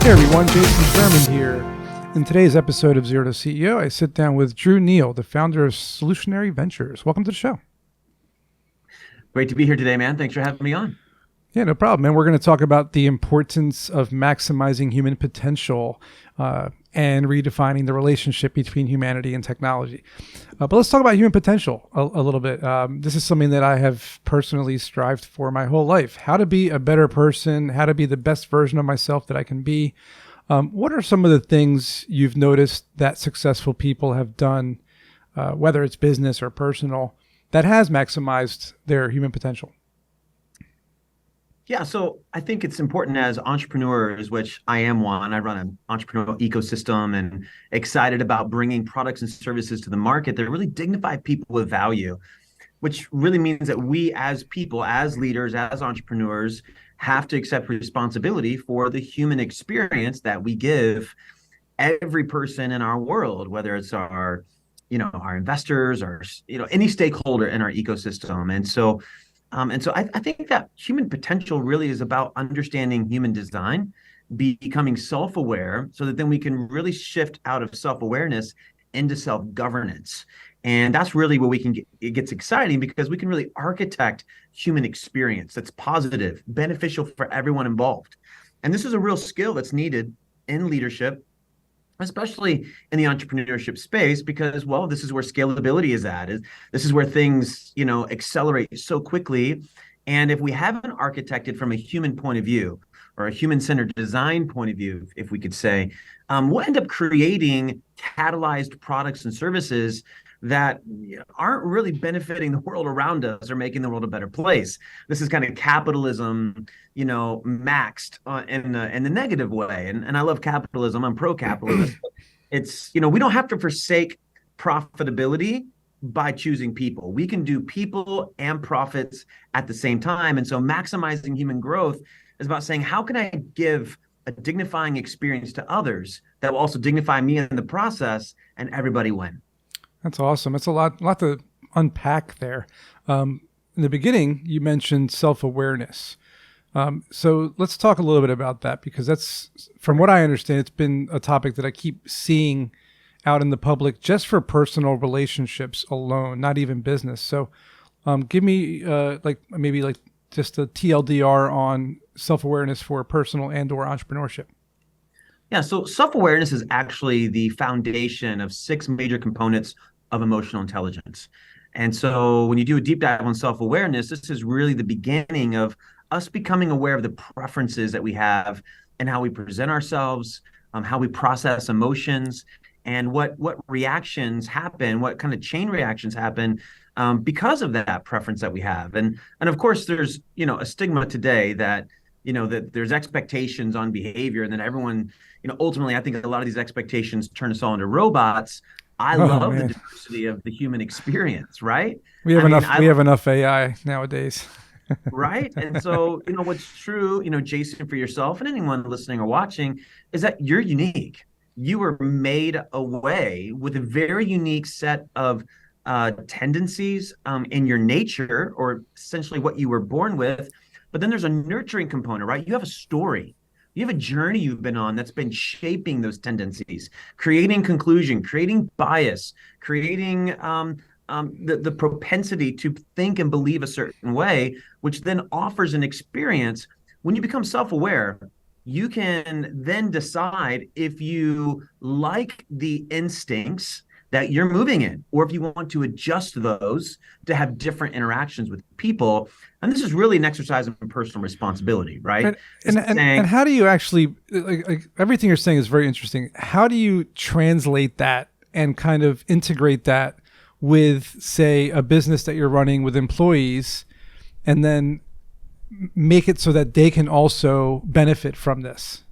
Hey everyone, Jason Sherman here. In today's episode of Zero to CEO, I sit down with Drew Neal, the founder of Solutionary Ventures. Welcome to the show. Great to be here today, man. Thanks for having me on. Yeah, no problem. And we're going to talk about the importance of maximizing human potential and redefining the relationship between humanity and technology. But let's talk about human potential a little bit. This is something that I have personally strived for my whole life. How to be a better person, how to be the best version of myself that I can be. What are some of the things you've noticed that successful people have done, whether it's business or personal, that has maximized their human potential? Yeah, so I think it's important as entrepreneurs, which I am one. I run an entrepreneurial ecosystem and excited about bringing products and services to the market that really dignify people with value, which really means that we as people, as leaders, as entrepreneurs, have to accept responsibility for the human experience that we give every person in our world, whether it's our investors or, any stakeholder in our ecosystem. And so I think that human potential really is about understanding human design, becoming self-aware, so that then we can really shift out of self-awareness into self-governance. And that's really where it gets exciting, because we can really architect human experience that's positive, beneficial for everyone involved. And this is a real skill that's needed in leadership, especially in the entrepreneurship space, because, well, this is where scalability is at. This is where things, accelerate so quickly. And if we haven't architected from a human point of view, or a human-centered design point of view, if we could say, we'll end up creating catalyzed products and services that aren't really benefiting the world around us or making the world a better place. This is kind of capitalism, maxed in the negative way. And I love capitalism. I'm pro-capitalist. It's, we don't have to forsake profitability by choosing people. We can do people and profits at the same time. And so maximizing human growth is about saying, how can I give a dignifying experience to others that will also dignify me in the process, and everybody win? That's awesome. It's a lot to unpack there. In the beginning, you mentioned self-awareness. So let's talk a little bit about that, because that's, from what I understand, it's been a topic that I keep seeing out in the public just for personal relationships alone, not even business. So give me maybe just a TLDR on self-awareness for personal and or entrepreneurship. Yeah, so self-awareness is actually the foundation of 6 major components of emotional intelligence. And so when you do a deep dive on self-awareness, this is really the beginning of us becoming aware of the preferences that we have and how we present ourselves, how we process emotions, and what reactions happen, what kind of chain reactions happen because of that preference that we have. And of course, there's a stigma today that that there's expectations on behavior, and then everyone, ultimately, I think a lot of these expectations turn us all into robots. I love the diversity of the human experience, right? We have enough AI nowadays. Right. And so, what's true, Jason, for yourself and anyone listening or watching, is that you're unique. You were made away with a very unique set of tendencies in your nature, or essentially what you were born with. But then there's a nurturing component, right? You have a story. You have a journey you've been on that's been shaping those tendencies, creating conclusion, creating bias, creating the propensity to think and believe a certain way, which then offers an experience. When you become self-aware, you can then decide if you like the instincts that you're moving in, or if you want to adjust those to have different interactions with people. And this is really an exercise in personal responsibility, right? And how do you actually, like everything you're saying is very interesting. How do you translate that and kind of integrate that with, say, a business that you're running with employees, and then make it so that they can also benefit from this?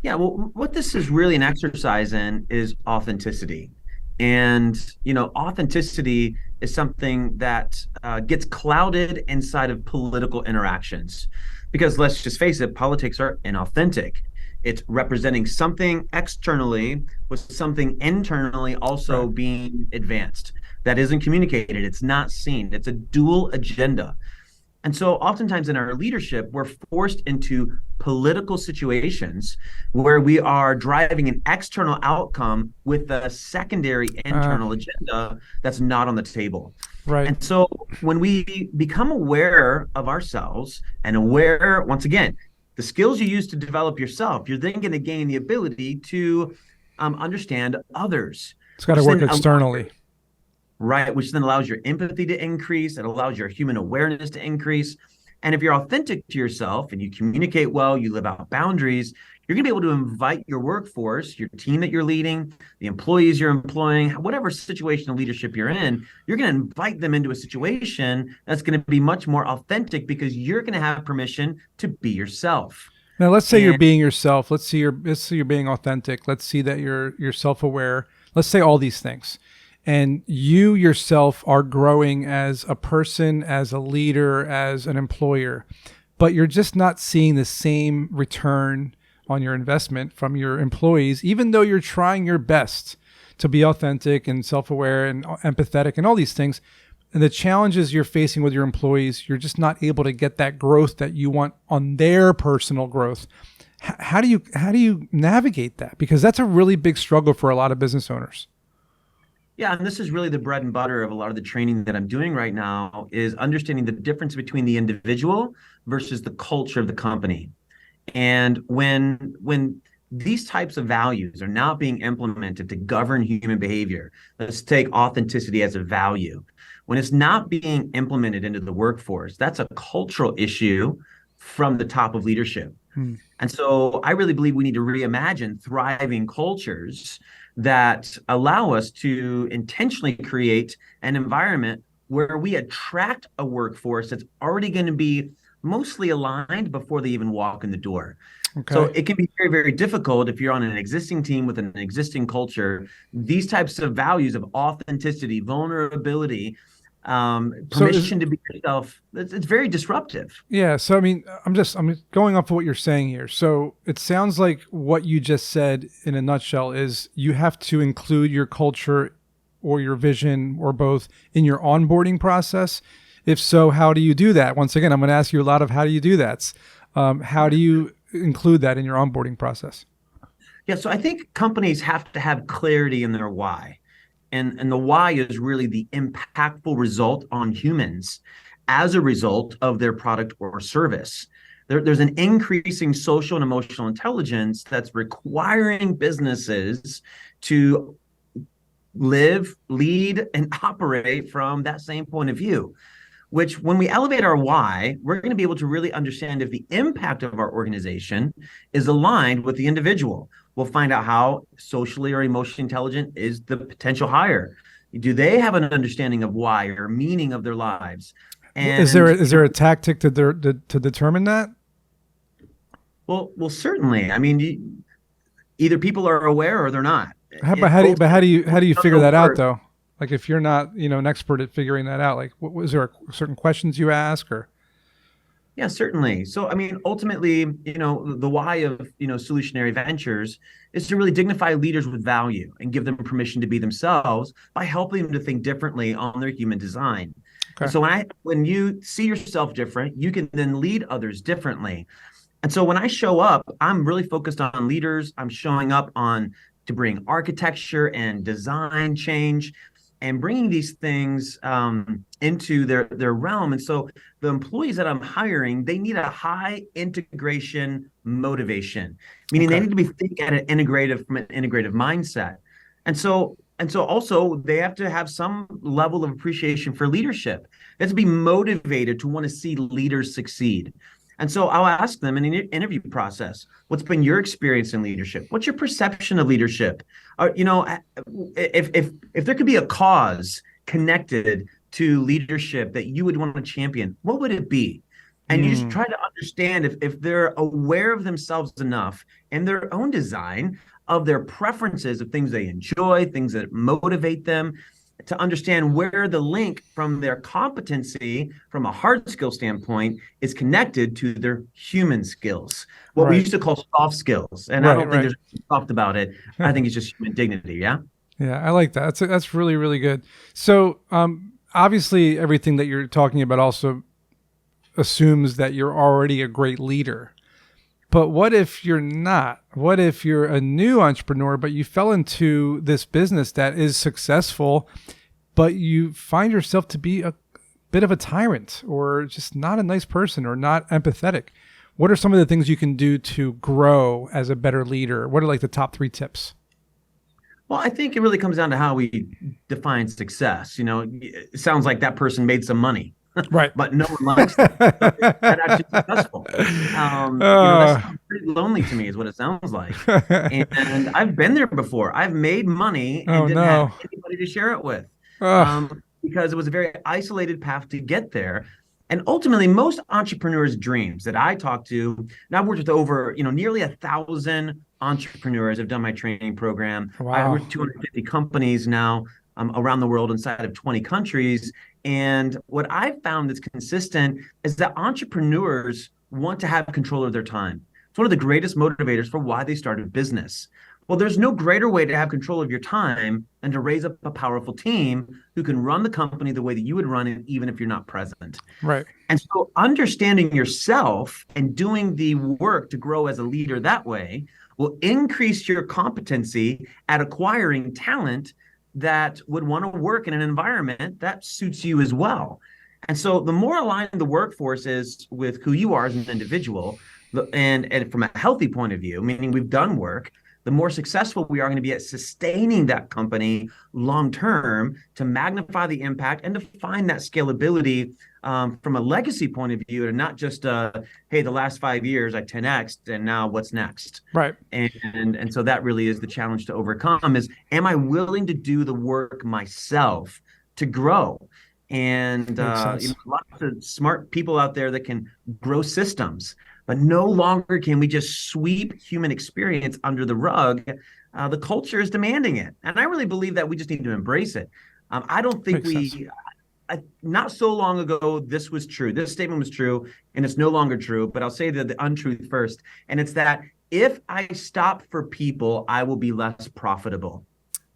Yeah, well, what this is really an exercise in is authenticity. And, authenticity is something that gets clouded inside of political interactions, because let's just face it, politics are inauthentic. It's representing something externally with something internally also being advanced. That isn't communicated. It's not seen. It's a dual agenda. And so oftentimes in our leadership, we're forced into political situations where we are driving an external outcome with a secondary Uh, internal agenda that's not on the table. right. And so when we become aware of ourselves and aware, once again, the skills you use to develop yourself, you're then going to gain the ability to understand others, It's got to which work then externally. right, which then allows your empathy to increase. It allows your human awareness to increase. And if you're authentic to yourself and you communicate well, you live out boundaries, you're going to be able to invite your workforce, your team that you're leading, the employees you're employing, whatever situation of leadership you're in, you're going to invite them into a situation that's going to be much more authentic because you're going to have permission to be yourself. Now, let's say you're And being yourself. Let's see you're being authentic. Let's see that you're self-aware. Let's say all these things. And you yourself are growing as a person, as a leader, as an employer, but you're just not seeing the same return on your investment from your employees, even though you're trying your best to be authentic and self-aware and empathetic and all these things. And the challenges you're facing with your employees, you're just not able to get that growth that you want on their personal growth. How do you navigate that? Because that's a really big struggle for a lot of business owners. yeah, and this is really the bread and butter of a lot of the training that I'm doing right now is understanding the difference between the individual versus the culture of the company. And when these types of values are not being implemented to govern human behavior, let's take authenticity as a value. When it's not being implemented into the workforce, that's a cultural issue from the top of leadership. Hmm. And so I really believe we need to reimagine thriving cultures that allow us to intentionally create an environment where we attract a workforce that's already going to be mostly aligned before they even walk in the door. So Okay. it can be very, very difficult if you're on an existing team with an existing culture. These types of values of authenticity, vulnerability, So is permission to be yourself, it's very disruptive. Yeah, so I mean, I'm going off of what you're saying here. So it sounds like what you just said in a nutshell is you have to include your culture or your vision or both in your onboarding process. If so, how do you do that? Once again, I'm going to ask you a lot of how do you do that? How do you include that in your onboarding process? Yeah, so I think companies have to have clarity in their why. And the why is really the impactful result on humans as a result of their product or service. There's an increasing social and emotional intelligence that's requiring businesses to live, lead, and operate from that same point of view. Which, when we elevate our why, we're going to be able to really understand if the impact of our organization is aligned with the individual. We'll find out how socially or emotionally intelligent is the potential hire. Do they have an understanding of why or meaning of their lives? Is there And is there a tactic to determine that? well, certainly. I mean, either people are aware or they're not. How, but It how do you, but ultimately how do you does figure the that out work. though? Like if you're not, an expert at figuring that out, like was there certain questions you ask or? Yeah, certainly. So, I mean, ultimately, the why of, Solutionary Ventures is to really dignify leaders with value and give them permission to be themselves by helping them to think differently on their human design. And Okay. so when you see yourself different, you can then lead others differently. And so when I show up, I'm really focused on leaders. I'm showing up on to bring architecture and design change and bringing these things into their realm. And so the employees that I'm hiring, they need a high integration motivation, meaning they Okay. need to be thinking at an integrative from an integrative mindset. And so also they have to have some level of appreciation for leadership. They have to be motivated to want to see leaders succeed. And so I'll ask them in an interview process, what's been your experience in leadership? What's your perception of leadership? If there could be a cause connected to leadership that you would want to champion, what would it be? And you just Mm, try to understand if they're aware of themselves enough and their own design of their preferences of things they enjoy, things that motivate them, to understand where the link from their competency from a hard skill standpoint is connected to their human skills, what we right. used to call soft skills. And I Right. don't think Right. there's anything soft about it. I think it's just human dignity. Yeah. Yeah, I like that. That's really really good. So, obviously, everything that you're talking about also assumes that you're already a great leader. But what if you're not? What if you're a new entrepreneur, but you fell into this business that is successful, but you find yourself to be a bit of a tyrant or just not a nice person or not empathetic? What are some of the things you can do to grow as a better leader? What are like the top 3 tips? Well, I think it really comes down to how we define success. It sounds like that person made some money, Right. but no one likes that. That actually successful. That sounds pretty lonely to me, is what it sounds like. And I've been there before. I've made money and didn't have anybody to share it with, because it was a very isolated path to get there. And ultimately, most entrepreneurs' dreams that I talk to, and I've worked with over, nearly 1,000 entrepreneurs. I've done my training program. Wow. I work with 250 companies now around the world inside of 20 countries. And what I've found that's consistent is that entrepreneurs want to have control of their time. It's one of the greatest motivators for why they started business. Well, there's no greater way to have control of your time than to raise up a powerful team who can run the company the way that you would run it, even if you're not present. Right. And so understanding yourself and doing the work to grow as a leader that way will increase your competency at acquiring talent that would want to work in an environment that suits you as well. And so the more aligned the workforce is with who you are as an individual, and from a healthy point of view, meaning we've done work, the more successful we are going to be at sustaining that company long term to magnify the impact and to find that scalability from a legacy point of view, and not just hey, the last 5 years I 10x'd and now what's next? Right. And so that really is the challenge to overcome: is, am I willing to do the work myself to grow? And lots of smart people out there that can grow systems, but no longer can we just sweep human experience under the rug. The culture is demanding it. And I really believe that we just need to embrace it. I don't think not so long ago, this was true. This statement was true, and it's no longer true, but I'll say the untruth first. And it's that if I stop for people, I will be less profitable.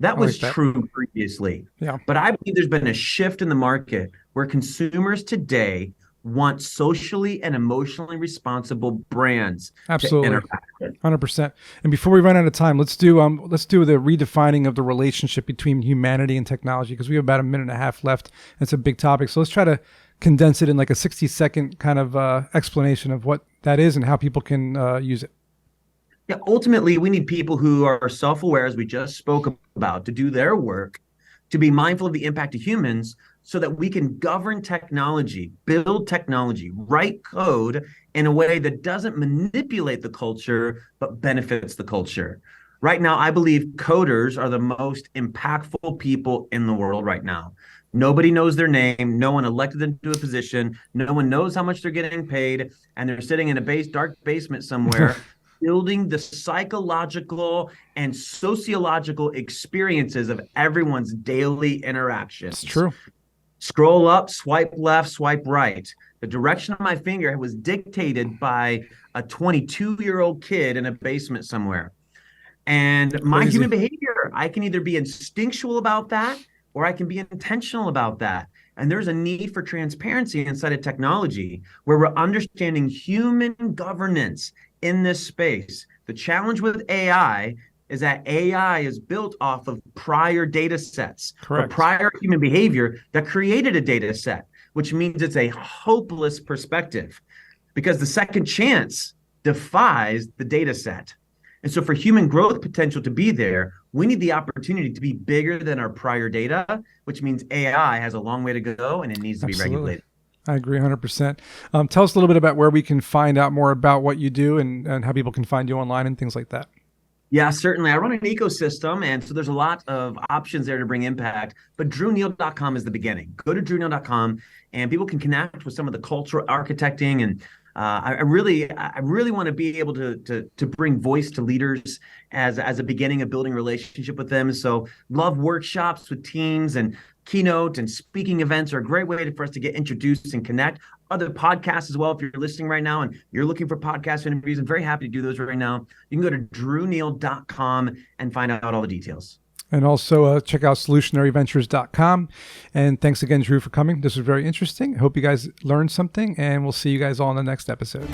That was true previously. Yeah. But I believe there's been a shift in the market where consumers today want socially and emotionally responsible brands. Absolutely. 100%. And before we run out of time, let's do the redefining of the relationship between humanity and technology, because we have about a minute and a half left. It's a big topic. So let's try to condense it in like a 60-second kind of explanation of what that is and how people can use it. Yeah, ultimately, we need people who are self-aware, as we just spoke about, to do their work, to be mindful of the impact of humans, so that we can govern technology, build technology, write code in a way that doesn't manipulate the culture, but benefits the culture. Right now, I believe coders are the most impactful people in the world right now. Nobody knows their name. No one elected them to a position. No one knows how much they're getting paid. And they're sitting in a dark basement somewhere building the psychological and sociological experiences of everyone's daily interactions. It's true. Scroll up, swipe left, swipe right. The direction of my finger was dictated by a 22-year-old kid in a basement somewhere. And my human behavior, I can either be instinctual about that or I can be intentional about that. And there's a need for transparency inside of technology where we're understanding human governance in this space. The challenge with AI is that AI is built off of prior data sets, or prior human behavior that created a data set, which means it's a hopeless perspective because the second chance defies the data set. And so for human growth potential to be there, we need the opportunity to be bigger than our prior data, which means AI has a long way to go and it needs to be regulated. I agree 100%. Tell us a little bit about where we can find out more about what you do and how people can find you online and things like that. Yeah, certainly. I run an ecosystem, and so there's a lot of options there to bring impact, but drewneal.com is the beginning. Go to drewneal.com, and people can connect with some of the cultural architecting, and I really want to be able to bring voice to leaders as a beginning of building a relationship with them. So love workshops with teams, and keynote and speaking events are a great way for us to get introduced and connect. Other podcasts as well. If you're listening right now and you're looking for podcast interviews, I'm very happy to do those right now. You can go to drewneal.com and find out all the details. And also check out solutionaryventures.com. And thanks again, Drew, for coming. This was very interesting. I hope you guys learned something, and we'll see you guys all in the next episode.